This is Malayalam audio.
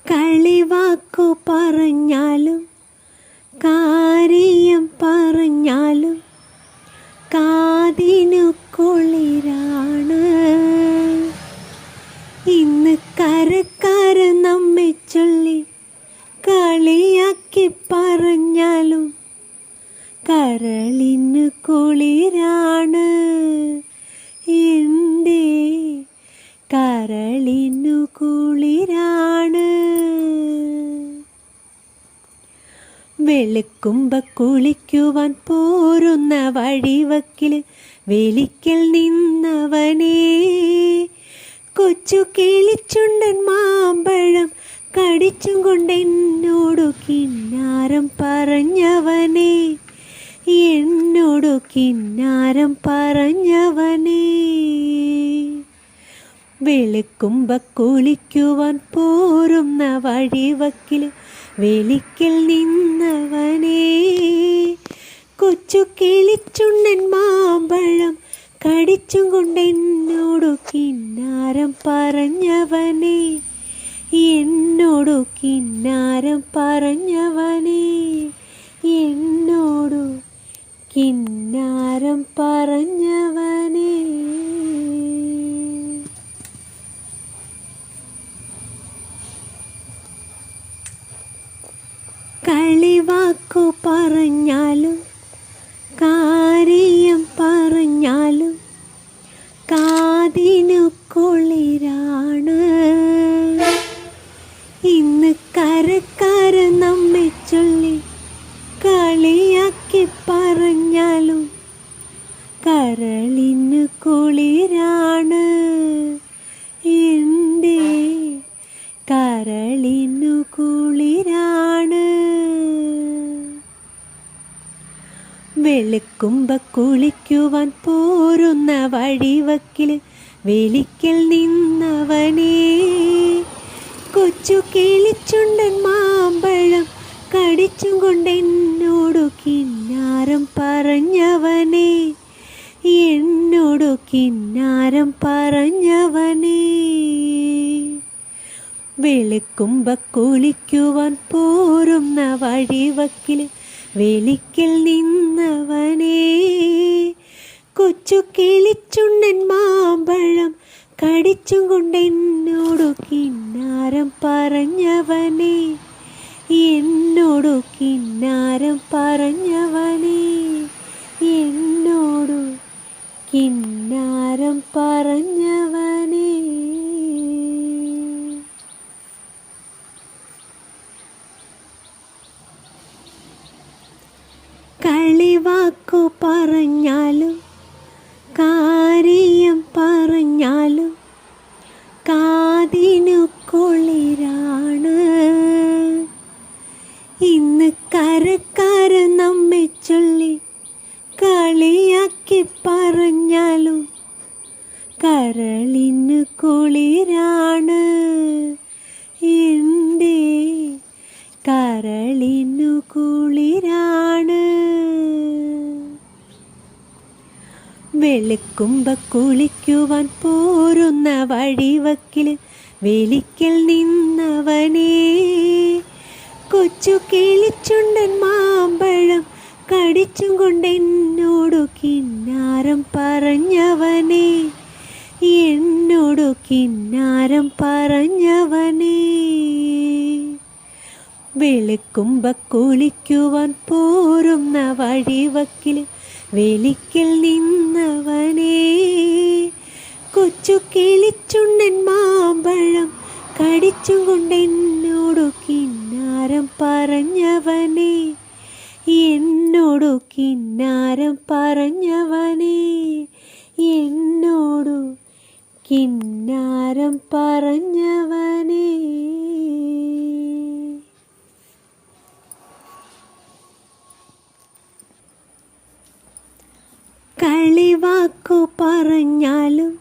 കളിവാക്കു പറഞ്ഞാലും കാര്യം പറഞ്ഞാലും കാതിനു കുളിരാണ്. ഇന്ന് കരക്കാര് നമ്മെ ചൊല്ലി കളിയാക്കി പറഞ്ഞാലും കരളിന് കുളിരാണ്. എൻ്റെ കരളിനു കുളിരാണ്. വെളുക്കുമ്പോ കുളിക്കുവാൻ പോരുന്ന വഴിവക്കിൽ വേലിക്കൽ നിന്നവനേ, കൊച്ചു കിളിച്ചുണ്ടൻ മാമ്പഴം കടിച്ചും കൊണ്ടെന്നോടു കിന്നാരം പറഞ്ഞവനേ, എന്നോടു കിന്നാരം പറഞ്ഞവനേ. വെളുക്കുമ്പോ കുളിക്കുവാൻ പോരുന്ന വഴിവക്കിൽ വേലിക്കൽ നിന്നവനേ, കൊച്ചു കിളിച്ചുണ്ടൻ മാമ്പഴം കടിച്ചും കൊണ്ടെന്നോടു കിന്നാരം പറഞ്ഞവനേ, എന്നോടു കിന്നാരം പറഞ്ഞവനേ, എന്നോടു കിന്നാരം പറഞ്ഞവനേ. കളിവാക്കു പറഞ്ഞാലും കാര്യം പറഞ്ഞാലും കാതിനു കുളിരാണ്. ഇന്ന് കരക്കാര് നമ്മെ ചൊല്ലി കളിയാക്കി പറഞ്ഞാലും കരളിന് കുളിരാണ്. എൻ്റെ കരളിനു കുളിരാണ്. വെളുക്കുമ്പോ കുളിക്കുവാൻ പോരുന്ന വഴിവക്കിൽ വേലിക്കൽ നിന്നവനേ, കൊച്ചു കിളിച്ചുണ്ടൻ മാമ്പഴം കടിച്ചും കൊണ്ടെന്നോടു കിന്നാരം പറഞ്ഞവനേ, എന്നോടു കിന്നാരം പറഞ്ഞവനേ. വെളുക്കുമ്പോ കുളിക്കുവാൻ പോരുന്ന വഴിവക്കിൽ വേലിക്കൽ നിന്നവനേ, കൊച്ചു കിളിച്ചുണ്ടൻ മാമ്പഴം കടിച്ചും കൊണ്ടെന്നോടു കിന്നാരം പറഞ്ഞവനേ, എന്നോടു കിന്നാരം പറഞ്ഞവനേ, എന്നോടു കിന്നാരം പറഞ്ഞവനേ. കളിവാക്കു പറഞ്ഞാലും കാര്യം പറഞ്ഞാലും കാതിനു കുളിരാണ്. ഇന്ന് കരക്കാര് നമ്മെ ചൊല്ലി കളിയാക്കി പറഞ്ഞാലും കരളിന് കുളിരാണ്. എൻ്റെ കരളിനു കുളിരാണ്. വെളുക്കുമ്പോ കുളിക്കുവാൻ പോരുന്ന വഴിവക്കിൽ വേലിക്കൽ നിന്നവനേ, കൊച്ചു കിളിച്ചുണ്ടൻ മാമ്പഴം കടിച്ചും കൊണ്ടെന്നോടു കിന്നാരം പറഞ്ഞവനേ, എന്നോടു കിന്നാരം പറഞ്ഞവനേ. വെളുക്കുമ്പോ കുളിക്കുവാൻ പോരുന്ന വഴിവക്കിൽ വേലിക്കൽ നിന്നവനേ, കൊച്ചു കിളിച്ചുണ്ടൻ മാമ്പഴം കടിച്ചും കൊണ്ടെന്നോടു കിന്നാരം പറഞ്ഞവനേ, എന്നോടു കിന്നാരം പറഞ്ഞവനേ, എന്നോടു കിന്നാരം പറഞ്ഞവനേ. കളിവാക്കു പറഞ്ഞാലും